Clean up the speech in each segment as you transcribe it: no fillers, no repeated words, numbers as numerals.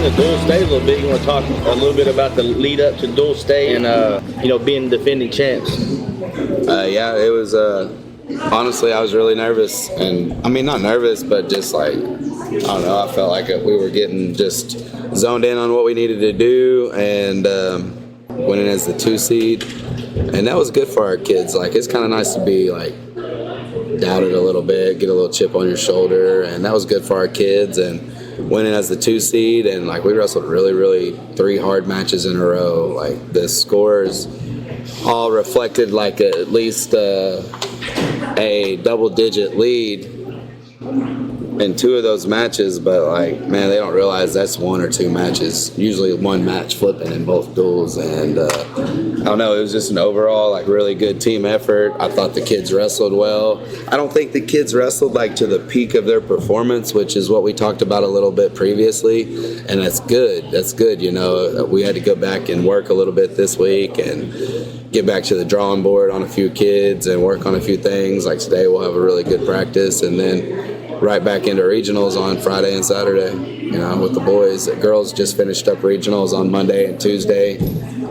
in the dual state a little bit, you want to talk a little bit about the lead up to dual state and being defending champs? Yeah, it was. Honestly, I was really nervous, and I mean not nervous, but just like I don't know. I felt like we were getting just zoned in on what we needed to do, and winning as the 2 seed, and that was good for our kids. Like it's kind of nice to be like doubted a little bit, get a little chip on your shoulder, and that was good for our kids. And winning as the 2 seed, and like we wrestled really 3 hard matches in a row. Like the scores all reflected like at least a double-digit lead in 2 of those matches, but like man, they don't realize that's 1 or 2 matches, usually 1 match flipping in both duels. And I don't know, it was just an overall like really good team effort. I thought the kids wrestled well. I don't think the kids wrestled like to the peak of their performance, which is what we talked about a little bit previously, and that's good. We had to go back and work a little bit this week and get back to the drawing board on a few kids and work on a few things. Like today we'll have a really good practice, and then right back into regionals on Friday and Saturday, with the boys. The girls just finished up regionals on Monday and Tuesday.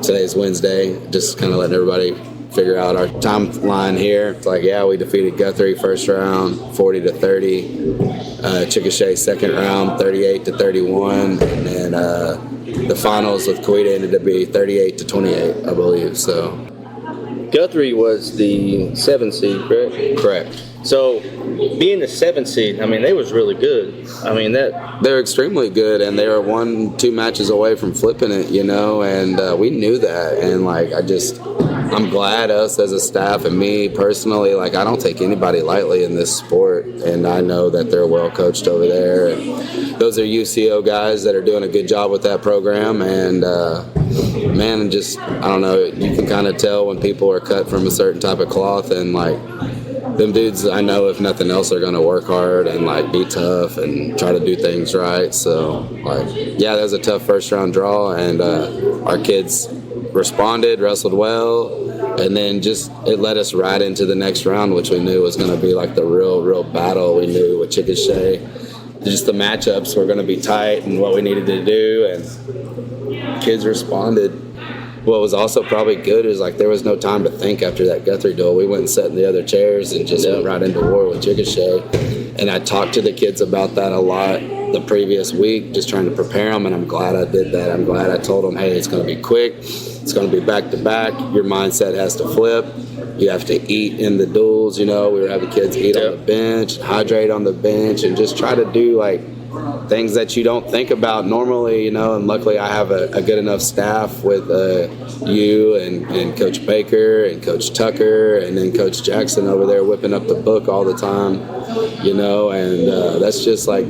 Today's Wednesday. Just kind of letting everybody figure out our timeline here. It's like, yeah, we defeated Guthrie first round, 40-30. Chickasha second round, 38-31. And then the finals with Cody ended up being 38-28, I believe. So Guthrie was the 7 seed, correct? Correct. So, being the 7 seed, I mean, they was really good. I mean, they're extremely good, and they were 1-2 matches away from flipping it, and we knew that. And like, I'm glad us as a staff and me personally, like I don't take anybody lightly in this sport, and I know that they're well coached over there. And those are UCO guys that are doing a good job with that program, and man, I don't know, you can kind of tell when people are cut from a certain type of cloth, and like them dudes, I know if nothing else, are going to work hard and like be tough and try to do things right. So like, yeah, that was a tough first round draw, and our kids responded, wrestled well, and then just it led us right into the next round, which we knew was going to be like the real battle. We knew with Chickasha, just the matchups were going to be tight and what we needed to do, and kids responded. What was also probably good is like there was no time to think after that Guthrie duel. We went and sat in the other chairs and just went right into war with Chickasha. And I talked to the kids about that a lot the previous week, just trying to prepare them, and I'm glad I did that. I'm glad I told them, hey, it's going to be quick. It's going to be back-to-back. Your mindset has to flip. You have to eat in the duels. We were having kids eat on the bench, hydrate on the bench, and just try to do like things that you don't think about normally, and luckily I have a good enough staff with you and Coach Baker and Coach Tucker and then Coach Jackson over there whipping up the book all the time, and that's just like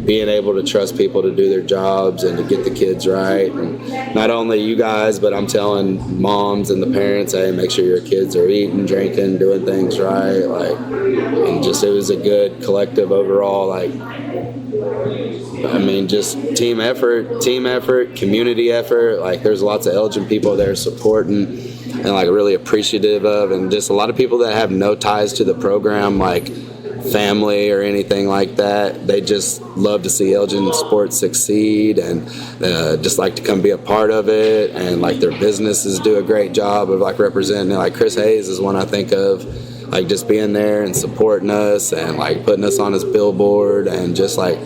being able to trust people to do their jobs and to get the kids right. And not only you guys, but I'm telling moms and the parents, hey, make sure your kids are eating, drinking, doing things right, and just it was a good collective overall, just team effort, community effort. Like there's lots of Elgin people there supporting and like really appreciative of, and just a lot of people that have no ties to the program, like family or anything like that. They just love to see Elgin sports succeed and just like to come be a part of it, and like their businesses do a great job of like representing. Like Chris Hayes is one I think of, like just being there and supporting us and like putting us on his billboard and just like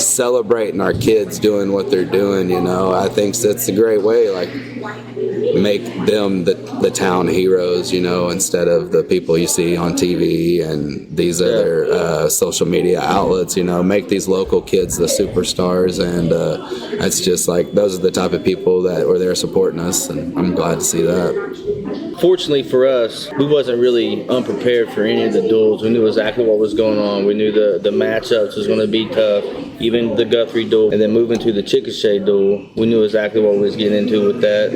celebrating our kids doing what they're doing. I think that's a great way, like make them the town heroes, instead of the people you see on TV and these other social media outlets. Make these local kids the superstars, and that's just like those are the type of people that were there supporting us, and I'm glad to see that. Fortunately for us, we wasn't really unprepared for any of the duels. We knew exactly what was going on. We knew the matchups was going to be tough, even the Guthrie duel. And then moving to the Chickasha duel, we knew exactly what we was getting into with that.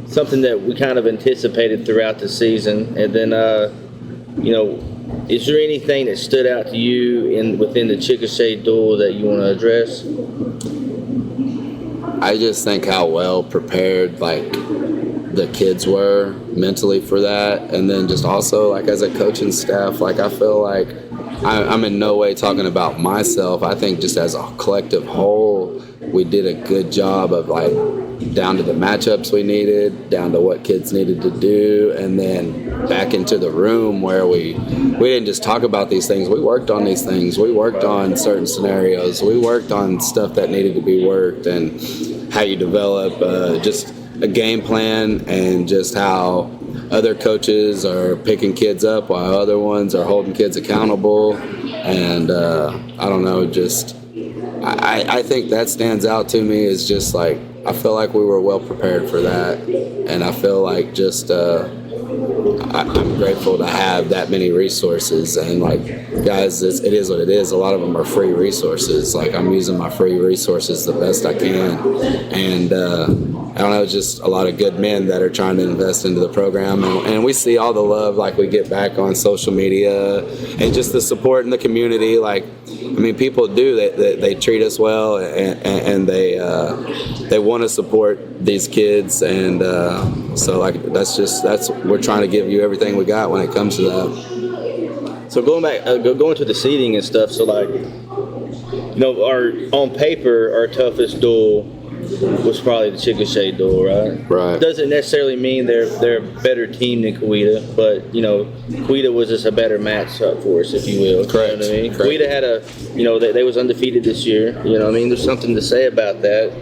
Something that we kind of anticipated throughout the season. And then, is there anything that stood out to you within the Chickasha duel that you want to address? I just think how well prepared, the kids were mentally for that, and then just also as a coaching staff, I feel like I'm in no way talking about myself. I think just as a collective whole, we did a good job of like down to the matchups we needed, down to what kids needed to do, and then back into the room where we didn't just talk about these things. We worked on these things. We worked on certain scenarios. We worked on stuff that needed to be worked, and how you develop just a game plan, and just how other coaches are picking kids up while other ones are holding kids accountable. And I don't know, just I think that stands out to me, is just like, I feel like we were well prepared for that, and I feel like just I'm grateful to have that many resources. And like, guys, it is what it is. A lot of them are free resources. Like, I'm using my free resources the best I can, and I don't know, just a lot of good men that are trying to invest into the program, and we see all the love like we get back on social media, and just the support in the community. Like, I mean, people do, they treat us well, and they want to support these kids, and so like we're trying to give you everything we got when it comes to that. So going back, going to the seeding and stuff. So like, on paper, our toughest duel was probably the Chickasha duel, right? Right. Doesn't necessarily mean they're a better team than Coweta, but Coweta was just a better matchup for us, if you will. Correct. You know what I mean? Correct. Coweta had they was undefeated this year. You know what I mean? There's something to say about that.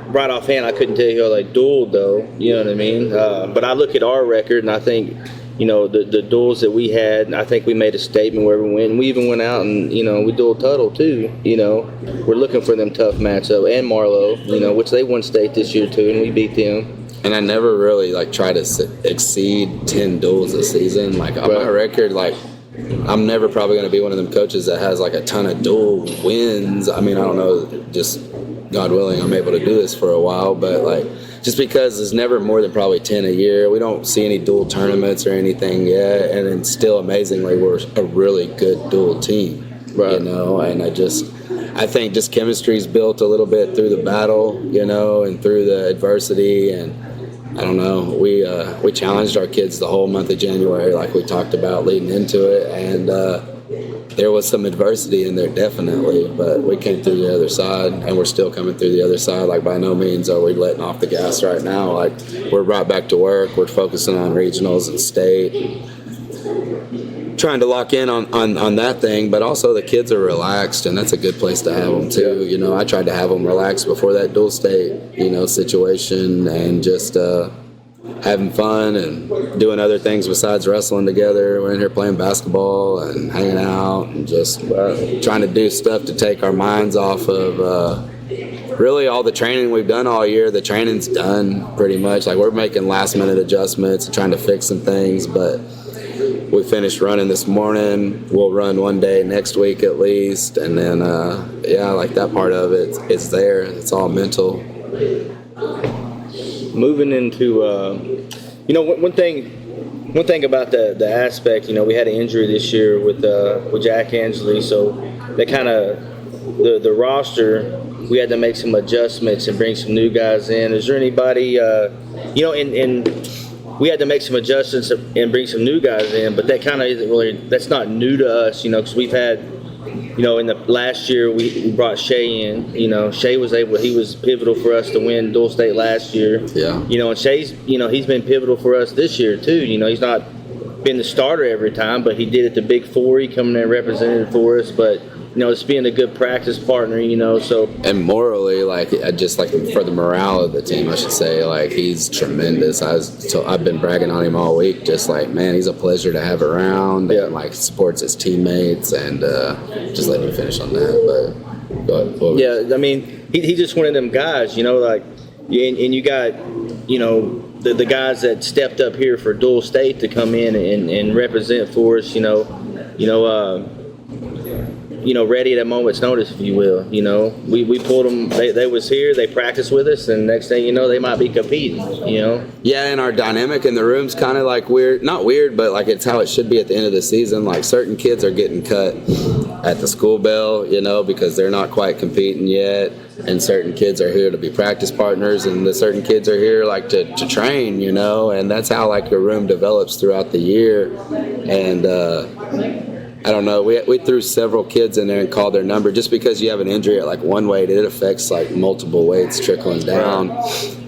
Right offhand, I couldn't tell you how they dueled, though. You know what I mean? But I look at our record, and I think, the duels that we had, and I think we made a statement where we went. And we even went out and, we dueled Tuttle, too. We're looking for them tough matchup. And Marlowe, which they won state this year, too, and we beat them. And I never really, try to exceed 10 duels a season. Like, on my record, I'm never probably going to be one of them coaches that has, a ton of duel wins. I mean, I don't know, just God willing, I'm able to do this for a while, but just because there's never more than probably 10 a year, we don't see any dual tournaments or anything yet, and then still amazingly, we're a really good dual team, right? And I think just chemistry's built a little bit through the battle, and through the adversity, and I don't know, we challenged our kids the whole month of January, like we talked about leading into it, and there was some adversity in there, definitely, but we came through the other side, and we're still coming through the other side. Like, by no means are we letting off the gas right now. Like, we're right back to work. We're focusing on regionals and state, trying to lock in on that thing, but also the kids are relaxed, and that's a good place to have them too. I tried to have them relaxed before that dual state, situation, and just having fun and doing other things besides wrestling together. We're in here playing basketball and hanging out and just trying to do stuff to take our minds off of really all the training we've done all year. The training's done pretty much. We're making last minute adjustments and trying to fix some things, but we finished running this morning. We'll run one day next week at least, and then that part of it's there. It's all mental. Moving into, one thing about the aspect, we had an injury this year with Jack Ansley, so that kind of the roster, we had to make some adjustments and bring some new guys in. Is there anybody, and we had to make some adjustments and bring some new guys in, but that kind of isn't really, that's not new to us, because we've had, in the last year we brought Shay in. Shay he was pivotal for us to win dual state last year. Yeah. And Shay's, he's been pivotal for us this year too. He's not been the starter every time, but he did it the Big Four. He coming in represented for us, but it's being a good practice partner, so. And morally, just for the morale of the team, I should say, he's tremendous. I've been bragging on him all week, just man, he's a pleasure to have around, and supports his teammates, and just let me finish on that. But go ahead. Yeah, I mean, he just one of them guys, and you got, the guys that stepped up here for dual state to come in and represent for us, ready at a moment's notice, if you will. We pulled them. They was here. They practiced with us, and next thing you know, they might be competing. Yeah, and our dynamic in the room's kind of weird. Not weird, but it's how it should be at the end of the season. Certain kids are getting cut at the school bell, because they're not quite competing yet, and certain kids are here to be practice partners, and the certain kids are here to train, and that's how your room develops throughout the year, and. I don't know. We threw several kids in there and called their number. Just because you have an injury at like one weight, it affects like multiple weights trickling down.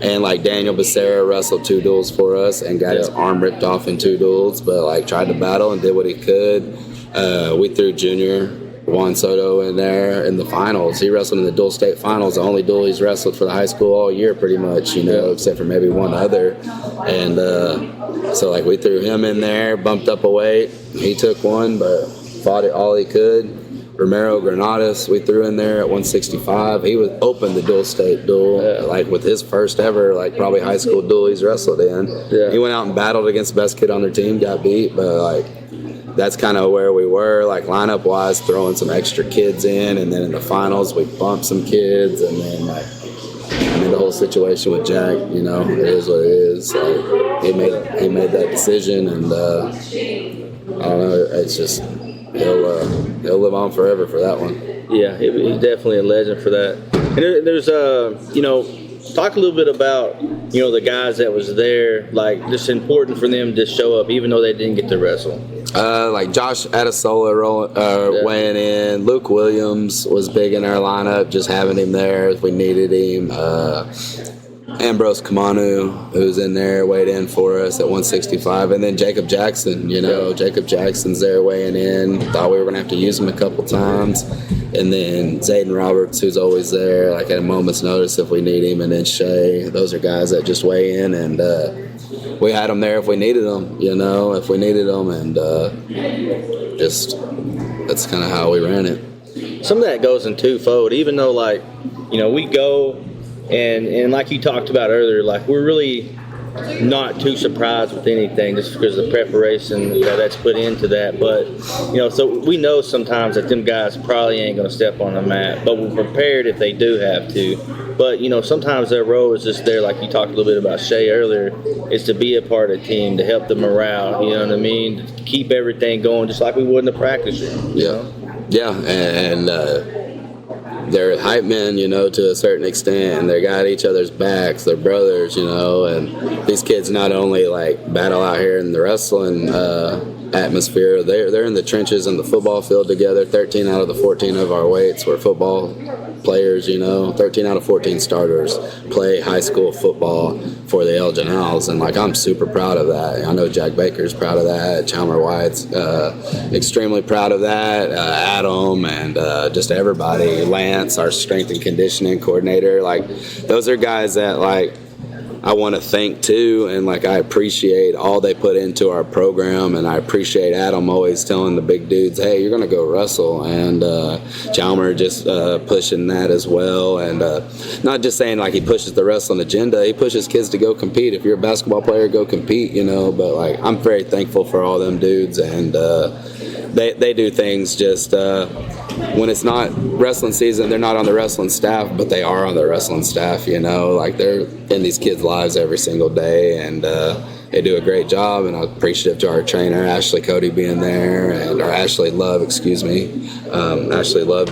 And like Daniel Becerra wrestled 2 duels for us and got his arm ripped off in 2 duels, but like tried to battle and did what he could. We threw Junior Juan Soto in there in the finals. He wrestled in the dual state finals, the only duel he's wrestled for the high school all year pretty much, except for maybe one other. And so like we threw him in there, bumped up a weight. He took one, but fought it all he could. Romero Granados, we threw in there at 165. He was open the dual state duel, like with his first ever, like probably high school duel he's wrestled in. He went out and battled against the best kid on their team, got beat, but like that's kind of where we were, like lineup wise, throwing some extra kids in, and then in the finals we bumped some kids, and then like the whole situation with Jack, it is what it is. Like, he made that decision, and I don't know, it's just he'll live on forever for that one. Yeah, he's definitely a legend for that. And there's talk a little bit about the guys that was there, like just important for them to show up even though they didn't get to wrestle. Like Josh Adesola weighing in. Luke Williams was big in our lineup, just having him there if we needed him. Ambrose Kamanu, who's in there, weighed in for us at 165. And then Jacob Jackson, Jacob Jackson's there weighing in. Thought we were going to have to use him a couple times. And then Zayden Roberts, who's always there, like at a moment's notice if we need him. And then Shay. Those are guys that just weigh in. And we had them there if we needed them, And just that's kind of how we ran it. Some of that goes in twofold. Even though, we go and like you talked about earlier, like we're really not too surprised with anything just because of the preparation that's put into that. But, so we know sometimes that them guys probably ain't going to step on the mat, but we're prepared if they do have to. But, sometimes their role is just there, like you talked a little bit about Shay earlier, is to be a part of the team, to help the morale, you know what I mean? To keep everything going just like we would in the practice room. Yeah, and they're hype men, to a certain extent, and they got each other's backs, they're brothers, and these kids not only like battle out here in the wrestling atmosphere, they're in the trenches and the football field together. 13 out of the 14 of our weights were football players, 13 out of 14 starters play high school football for the Elgin Owls, and like I'm super proud of that. I know Jack Baker's proud of that, Chalmer White's extremely proud of that, Adam, and just everybody, Lance, our strength and conditioning coordinator. Like those are guys that like I want to thank too, and like I appreciate all they put into our program, and I appreciate Adam always telling the big dudes, hey, you're gonna go wrestle, and Chalmer just pushing that as well, and not just saying like he pushes the wrestling agenda, he pushes kids to go compete. If you're a basketball player, go compete, but like I'm very thankful for all them dudes, and they do things just when it's not wrestling season, they're not on the wrestling staff, but they are on the wrestling staff, like they're in these kids' lives every single day, and they do a great job, and I'm appreciative to our trainer, Cody being there, and or Ashley Love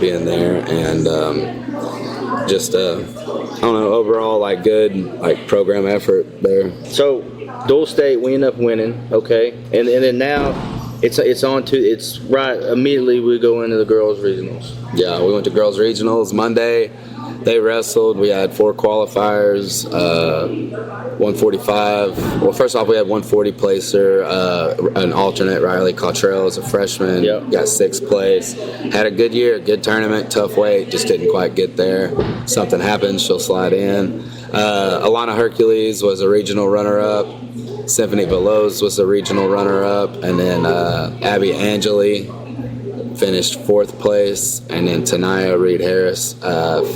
being there, and just I don't know, overall like good like program effort there. So Dual State, we end up winning, okay, and then now it's right immediately we go into the girls regionals. Yeah, we went to girls regionals Monday. They wrestled. We had 4 qualifiers, 145. Well, first off, we had 140 placer, an alternate, Riley Cottrell as a freshman. Got 6th place. Had a good year, good tournament, tough weight. Just didn't quite get there. Something happened. She'll slide in. Alana Hercules was a regional runner-up. Symphony Veloz was the regional runner-up, and then Abby Angeli finished 4th place, and then Tanaya Reed-Harris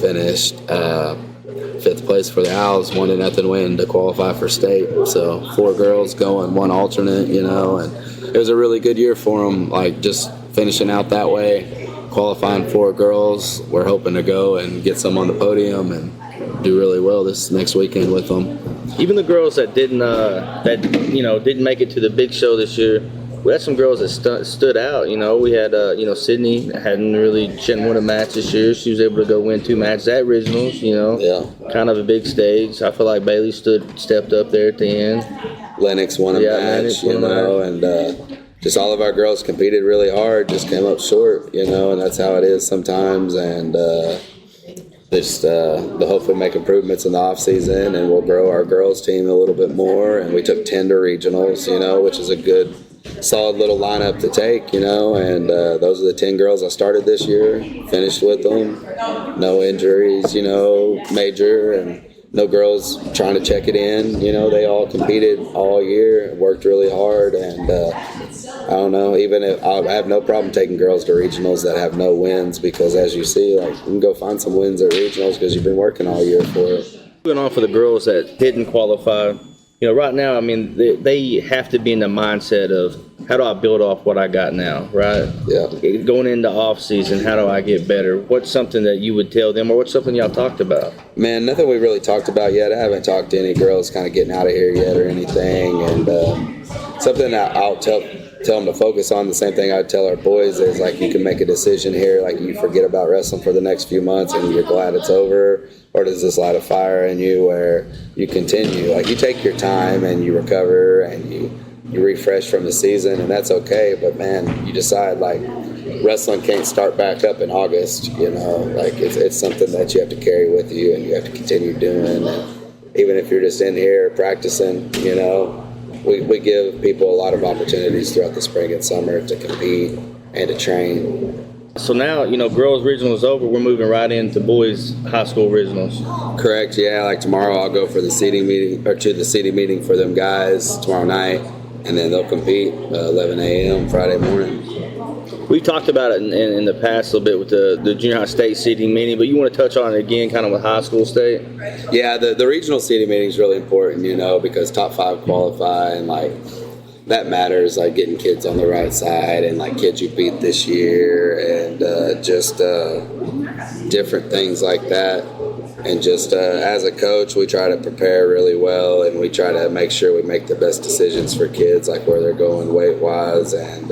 finished 5th place for the Owls, 1-0 win to qualify for state. So 4 girls going, 1 alternate, and it was a really good year for them, like just finishing out that way, qualifying 4 girls. We're hoping to go and get some on the podium and do really well this next weekend with them. Even the girls that didn't make it to the big show this year, we had some girls that stood out. We had Sydney shouldn't win a match this year. She was able to go win 2 matches at regionals. Kind of a big stage. I feel like Bailey stepped up there at the end. Lennox won a match, and just all of our girls competed really hard, just came up short, you know, and that's how it is sometimes. And just hopefully make improvements in the off season, and we'll grow our girls team a little bit more. And we took 10 to regionals, you know, which is a good, solid little lineup to take, you know. And those are the 10 girls I started this year, finished with them, no injuries, you know, major, and no girls trying to check it in. You know, they all competed all year, worked really hard, and I don't know, even if I have no problem taking girls to regionals that have no wins, because as you see, like, you can go find some wins at regionals because you've been working all year for it. Moving on for the girls that didn't qualify, you know, right now, I mean, they have to be in the mindset of, how do I build off what I got now, right? Yeah. Going into off season, how do I get better? What's something that you would tell them, or what's something y'all talked about? Man, nothing we really talked about yet. I haven't talked to any girls kind of getting out of here yet or anything. And something that I'll tell them to focus on, the same thing I'd tell our boys, is like, you can make a decision here, like you forget about wrestling for the next few months and you're glad it's over, or does this light a fire in you where you continue? Like, you take your time and you recover and you refresh from the season, and that's okay. But man, you decide, like, wrestling can't start back up in August, you know, like it's something that you have to carry with you and you have to continue doing. And even if you're just in here practicing, you know, we give people a lot of opportunities throughout the spring and summer to compete and to train. So now, you know, girls regional is over. We're moving right into boys high school regionals. Correct. Yeah. Like tomorrow, I'll go for the seating meeting, or to the seating meeting for them guys tomorrow night, and then they'll compete 11 a.m. Friday morning. We've talked about it in the past a little bit with the junior high state seating meeting, but you want to touch on it again, kind of with high school state? Yeah, the regional seating meeting is really important, you know, because top 5 qualify, and like that matters, like getting kids on the right side and like kids you beat this year, and just different things like that. And just as a coach, we try to prepare really well, and we try to make sure we make the best decisions for kids, like where they're going weight-wise and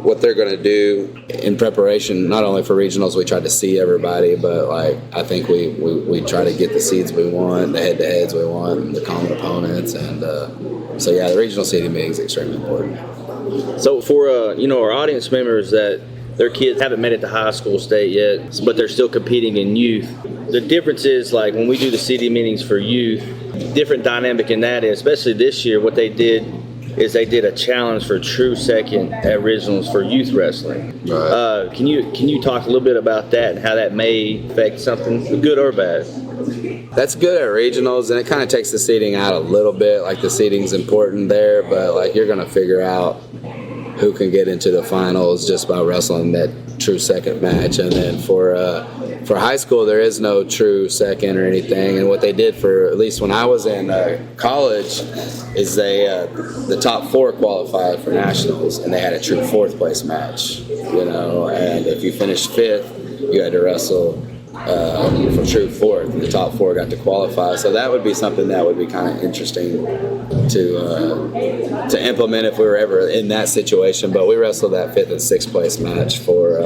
what they're going to do in preparation. Not only for regionals, we try to see everybody, but like I think we try to get the seeds we want, the head-to-heads we want, and the common opponents. And so yeah, the regional seeding meeting is extremely important. So for you know, our audience members that their kids haven't made it to high school state yet, but they're still competing in youth, the difference is, like, when we do the city meetings for youth, different dynamic in that is, especially this year, what they did is they did a challenge for true second at regionals for youth wrestling. Right. Can you talk a little bit about that and how that may affect something, good or bad? That's good at regionals, and it kind of takes the seeding out a little bit. Like, the seeding's important there, but like you're going to figure out who can get into the finals just by wrestling that true second match. And then for high school, there is no true second or anything. And what they did, for at least when I was in college, is the top 4 qualified for nationals, and they had a true 4th place match, you know. And if you finished 5th, you had to wrestle for true 4th. The top 4 got to qualify. So that would be something that would be kind of interesting to implement if we were ever in that situation. But we wrestled that 5th and 6th place match for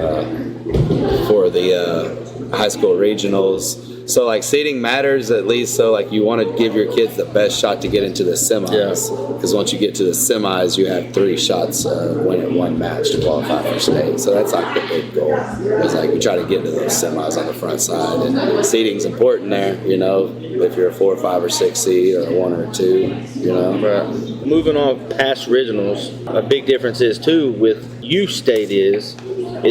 the high school regionals. So like seeding matters, at least, so like you want to give your kids the best shot to get into the semis, because once you get to the semis, you have 3 shots winning 1 match to qualify for state. So that's like the big goal. It's like we try to get to those semis on the front side, and seeding's important there, you know, if you're a 4, 5, or 6 seed, or a 1 or a 2, you know. Right. Moving on past regionals, a big difference is too with youth state is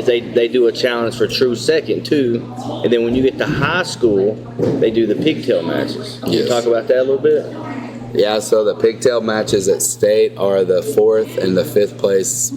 they do a challenge for true second too, and then when you get to high school, they do the pigtail matches. Can you talk about that a little bit? Yeah, so the pigtail matches at state are the 4th and the 5th place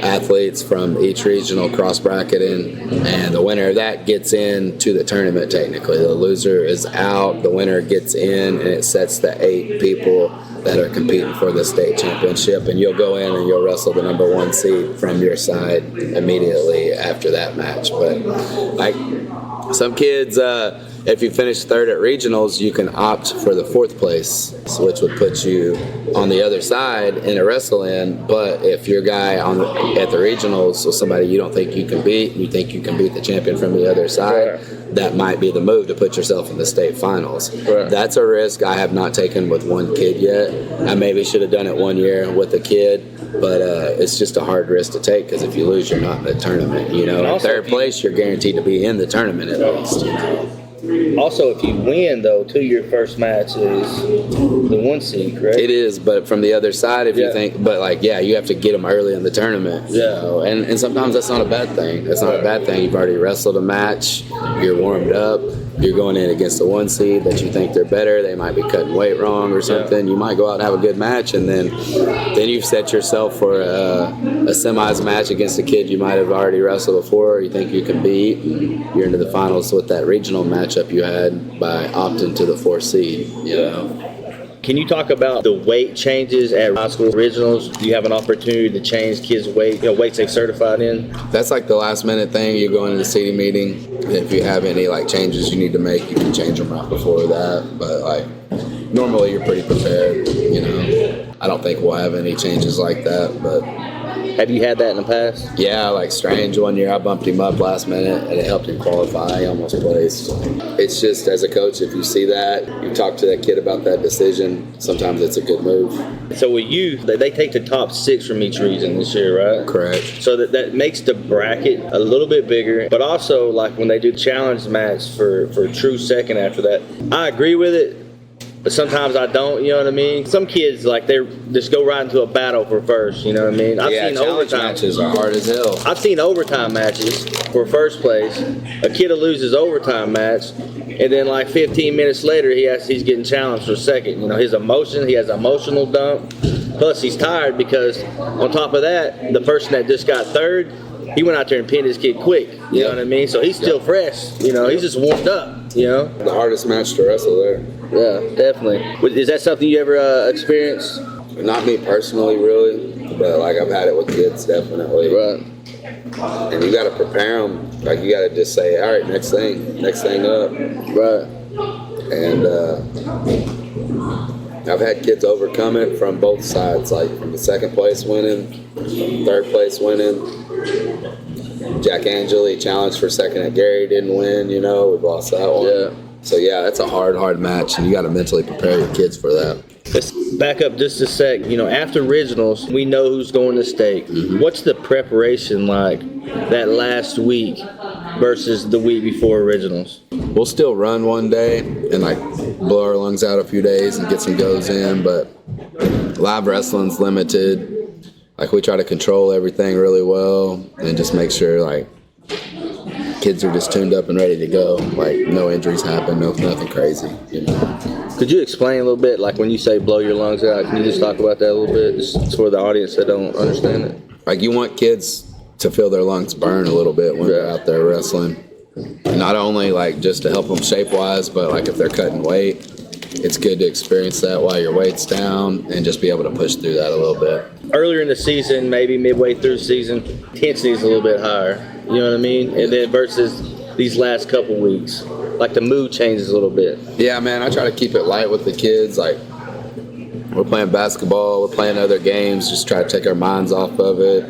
athletes from each regional cross bracketing, and the winner of that gets into the tournament technically. The loser is out, the winner gets in, and it sets the 8 people that are competing for the state championship, and you'll go in and you'll wrestle the number 1 seed from your side immediately after that match. But like some kids, if you finish third at regionals, you can opt for the fourth place, which would put you on the other side in a wrestle-in. But if your guy at the regionals, so somebody you don't think you can beat, you think you can beat the champion from the other side, that might be the move to put yourself in the state finals. That's a risk I have not taken with one kid yet. I maybe should have done it one year with a kid, but it's just a hard risk to take, because if you lose, you're not in the tournament. You know, in third place, you're guaranteed to be in the tournament at least. You know. Also, if you win, though, too, your first match is the 1 seed, correct? It is, but from the other side, if you think, but like, yeah, you have to get them early in the tournament. You know? And sometimes that's not a bad thing. That's not a bad thing. You've already wrestled a match, you're warmed up, you're going in against the 1 seed that you think they're better. They might be cutting weight wrong or something. You might go out and have a good match, and then you've set yourself for a semis match against a kid you might have already wrestled before, or you think you can beat, and you're into the finals with that regional matchup you had by opting to the 4 seed. You know. Can you talk about the weight changes at high school regionals? Do you have an opportunity to change kids' weight, weights they certified in? That's like the last minute thing. You go into the seating meeting. If you have any like changes you need to make, you can change them right before that. But like normally you're pretty prepared. You know, I don't think we'll have any changes like that. But have you had that in the past? Yeah, like Strange one year, I bumped him up last minute, and it helped him qualify. He almost placed. It's just, as a coach, if you see that, you talk to that kid about that decision, sometimes it's a good move. So with you, they take the top 6 from each region this year, right? Correct. So that makes the bracket a little bit bigger, but also like when they do challenge match for true second after that, I agree with it. But sometimes I don't, you know what I mean? Some kids, like, they just go right into a battle for first, you know what I mean? I've seen challenge matches are hard as hell. I've seen overtime matches for first place. A kid will lose his overtime match, and then like 15 minutes later, he's getting challenged for second. You know, he has emotional dump. Plus, he's tired because on top of that, the person that just got third, he went out there and pinned his kid quick. You know what I mean? So he's still fresh. You know, he's just warmed up, you know? The hardest match to wrestle there. Yeah, definitely. Is that something you ever experienced? Not me personally, really, but like I've had it with kids, definitely. Right. And you got to prepare them. Like you got to just say, all right, next thing up. Right. And I've had kids overcome it from both sides, like from the second place winning, third place winning. Jack Angeli challenged for second at Gary, didn't win, you know, we lost that one. Yeah. So yeah, that's a hard match, and you got to mentally prepare your kids for that. Let's back up just a sec. You know, after regionals, we know who's going to state. Mm-hmm. What's the preparation like that last week versus the week before regionals? We'll still run one day and like blow our lungs out a few days and get some goes in, but live wrestling's limited. Like we try to control everything really well and just make sure like kids are just tuned up and ready to go. Like no injuries happen, nothing crazy, you know. Could you explain a little bit, like when you say blow your lungs out, can you just talk about that a little bit, just for the audience that don't understand it? Like you want kids to feel their lungs burn a little bit when they're out there wrestling. Not only like just to help them shape-wise, but like if they're cutting weight, it's good to experience that while your weight's down and just be able to push through that a little bit. Earlier in the season, maybe midway through the season, intensity is a little bit higher. You know what I mean? And then versus these last couple weeks, like the mood changes a little bit. Yeah, man, I try to keep it light with the kids. Like we're playing basketball, we're playing other games, just try to take our minds off of it.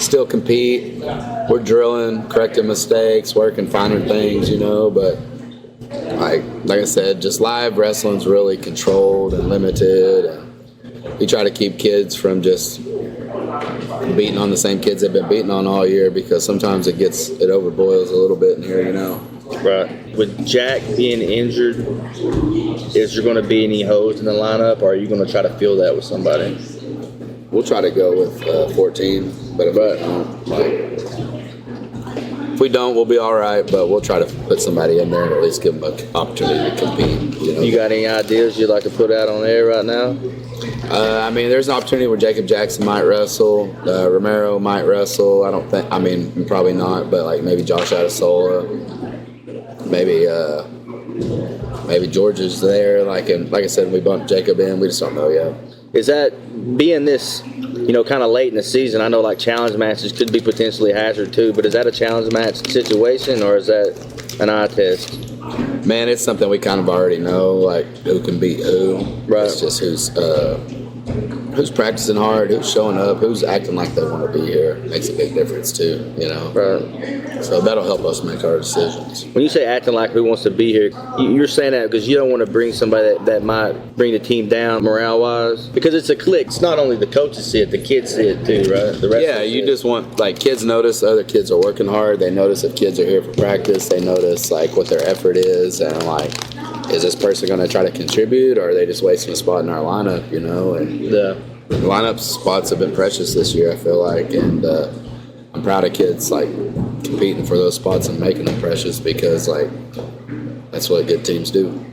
Still compete. We're drilling, correcting mistakes, working finer things, you know, but like I said, just live wrestling's really controlled and limited. And we try to keep kids from just beating on the same kids they've been beating on all year, because sometimes it overboils a little bit in here, you know. Right. With Jack being injured, is there going to be any holes in the lineup, or are you going to try to fill that with somebody? We'll try to go with 14, but if we don't, we'll be all right. But we'll try to put somebody in there and at least give them an opportunity to compete. You know? You got any ideas you'd like to put out on air right now? I mean, there's an opportunity where Jacob Jackson might wrestle, Romero might wrestle. Probably not, but like maybe Josh Adesola, maybe George is there. Like I said, we bumped Jacob in. We just don't know yet. Is that being this, kind of late in the season? I know like challenge matches could be potentially hazard too, but is that a challenge match situation, or is that an eye test? Man, it's something we kind of already know, like who can beat who. Right. It's just who's practicing hard, who's showing up, who's acting like they want to be here. Makes a big difference too, you know. Right. So that'll help us make our decisions. When you say acting like who wants to be here, you're saying that because you don't want to bring somebody that might bring the team down morale-wise? Because it's a clique. It's not only the coaches see it, the kids see it too, right? The rest Yeah, you just want, like, kids notice other kids are working hard. They notice if kids are here for practice. They notice, like, what their effort is and, like, is this person going to try to contribute or are they just wasting a spot in our lineup, you know? And the lineup spots have been precious this year, I feel like, and I'm proud of kids, like, competing for those spots and making them precious because, like, that's what good teams do.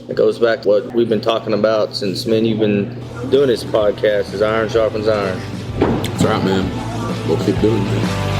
It goes back to what we've been talking about since, man, you've been doing this podcast is iron sharpens iron. That's right, man. We'll keep doing it.